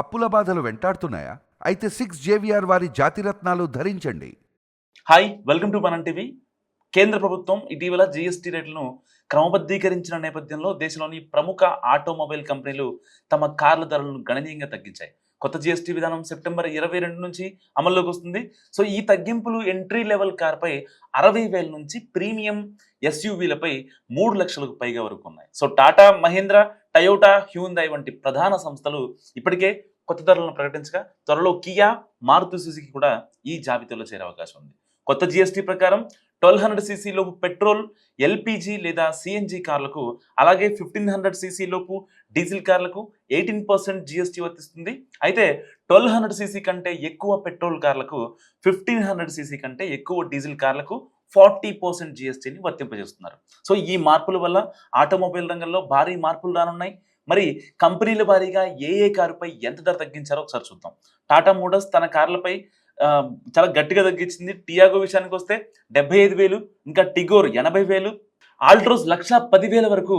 అప్పుల బాధలు వెంటాడుతున్నాయా? అయితే 6 JVR వారి జాతిరత్నాలు ధరించండి. హాయ్, వెల్కమ్ టు మనం టీవీ. కేంద్ర ప్రభుత్వం ఇటీవల జీఎస్టీ రేట్లను క్రమబద్ధీకరించిన నేపథ్యంలో దేశంలోని ప్రముఖ ఆటోమొబైల్ కంపెనీలు తమ కార్ల ధరలను గణనీయంగా తగ్గించాయి. కొత్త జీఎస్టీ విధానం సెప్టెంబర్ 22 నుంచి అమల్లోకి వస్తుంది. సో ఈ తగ్గింపులు ఎంట్రీ లెవెల్ కార్పై 60,000 నుంచి ప్రీమియం ఎస్యూవీలపై 3 లక్షలకు పైగా వరకు ఉన్నాయి. So Tata, Mahindra, Toyota, Hyundai వంటి ప్రధాన సంస్థలు ఇప్పటికే కొత్త ధరలను ప్రకటించగా త్వరలో కియా, మారుతి సుజుకి కూడా ఈ జాబితాలో చేరే అవకాశం ఉంది. కొత్త జీఎస్టీ ప్రకారం 1200 cc లోపు పెట్రోల్, ఎల్పిజి లేదా సిఎన్జి కార్లకు, అలాగే 1500 cc లోపు డీజిల్ కార్లకు 18% జీఎస్టీ వర్తిస్తుంది. అయితే 1200 cc కంటే ఎక్కువ పెట్రోల్ కార్లకు, 1500 cc కంటే ఎక్కువ డీజిల్ కార్లకు 40% జీఎస్టీని వర్తింపజేస్తున్నారు. సో ఈ మార్పుల వల్ల ఆటోమొబైల్ రంగంలో భారీ మార్పులు రానున్నాయి. మరి కంపెనీల వారీగా ఏ కారుపై ఎంత ధర తగ్గించారో ఒకసారి చూద్దాం. టాటా మోటార్స్ తన కార్లపై చాలా గట్టిగా తగ్గించింది. టియాగో విషయానికి వస్తే 75,000, ఇంకా టిగోర్ 80,000, ఆల్ట్రోస్ 1,10,000 వరకు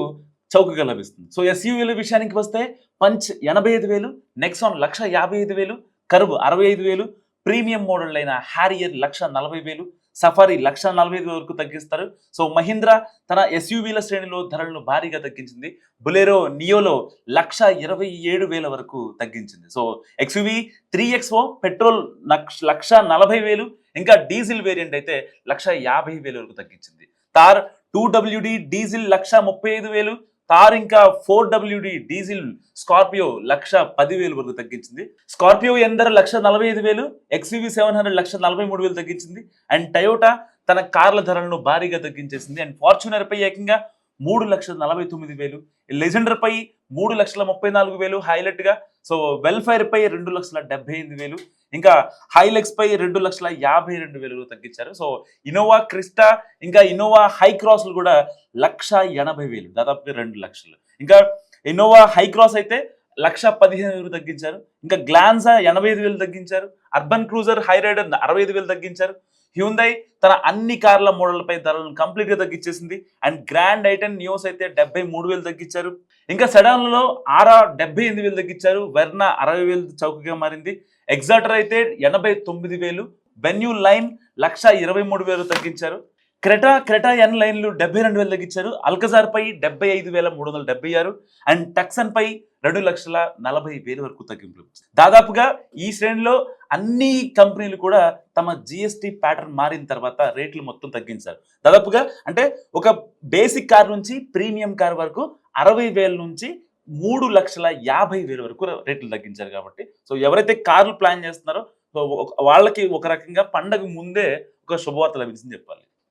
చౌకగా లభిస్తుంది. సో ఎస్యూవీల విషయానికి వస్తే punch 85,000, Nexon 1,55,000, curve 65,000, premium model అయిన హ్యారియర్ 1,40,000, సఫారీ 1,45,000 వరకు తగ్గిస్తారు. సో మహీంద్రా తన ఎస్యూవీల శ్రేణిలో ధరలను భారీగా తగ్గించింది. బులెరో నియోలో 1,27,000 వరకు తగ్గించింది. సో ఎక్స్యూవీ 3XO పెట్రోల్ 1,40,000, ఇంకా డీజిల్ వేరియంట్ అయితే 1,50,000 వరకు తగ్గించింది. తార్ 2WD డీజిల్ 1,35,000, తార్ ఇంకా 4WD డీజిల్ స్కార్పియో 1,10,000 వరకు తగ్గించింది. స్కార్పియో ఎందర్ 1,45,000, ఎక్స్యూవీ 700 1,43,000 తగ్గించింది. అండ్ టయోటా తన కార్ల ధరలను భారీగా తగ్గించేసింది. అండ్ ఫార్చునర్ పై ఏకంగా 3,49,000, లెజెండర్ పై 3,34,000 హైలైట్ గా. సో వెల్ఫైర్ పై 2,78,000, ఇంకా హైలెక్స్ పై 2,52,000 తగ్గించారు. సో ఇన్నోవా క్రిస్టా, ఇంకా ఇన్నోవా హై క్రాస్లు కూడా 1,80,000, దాదాపుగా 2 లక్షలు. ఇంకా ఇన్నోవా హై క్రాస్ అయితే 1,15,000 తగ్గించారు. ఇంకా గ్లాన్సా 85,000 తగ్గించారు. అర్బన్ క్రూజర్ హై రైడర్ 65,000 తగ్గించారు. హ్యూందాయ్ తన అన్ని కార్ల మోడల్పై ధరలను కంప్లీట్గా తగ్గించేసింది. అండ్ గ్రాండ్ ఐటెన్ నియోస్ అయితే 73,000 తగ్గించారు. ఇంకా సెడాన్లలో ఆరా 78,000 తగ్గించారు. వెర్నా 60,000 చౌకగా మారింది. ఎగ్జాటర్ అయితే 89,000, వెన్యూ లైన్ 1,23,000 తగ్గించారు. క్రెటా ఎన్ లైన్లు 72,000 తగ్గించారు. అల్కజార్ పై 75,376, అండ్ టక్సన్ పై 2,40,000 వరకు తగ్గింపు. దాదాపుగా ఈ శ్రేణిలో అన్ని కంపెనీలు కూడా తమ జిఎస్టీ ప్యాటర్న్ మారిన తర్వాత రేట్లు మొత్తం తగ్గించారు. దాదాపుగా అంటే ఒక బేసిక్ కార్ నుంచి ప్రీమియం కార్ వరకు 60,000 నుంచి 3,50,000 వరకు రేట్లు తగ్గించారు. కాబట్టి సో ఎవరైతే కార్లు ప్లాన్ చేస్తున్నారో సో వాళ్ళకి ఒక రకంగా పండగ ముందే ఒక శుభవార్త లభించింది చెప్పాలి.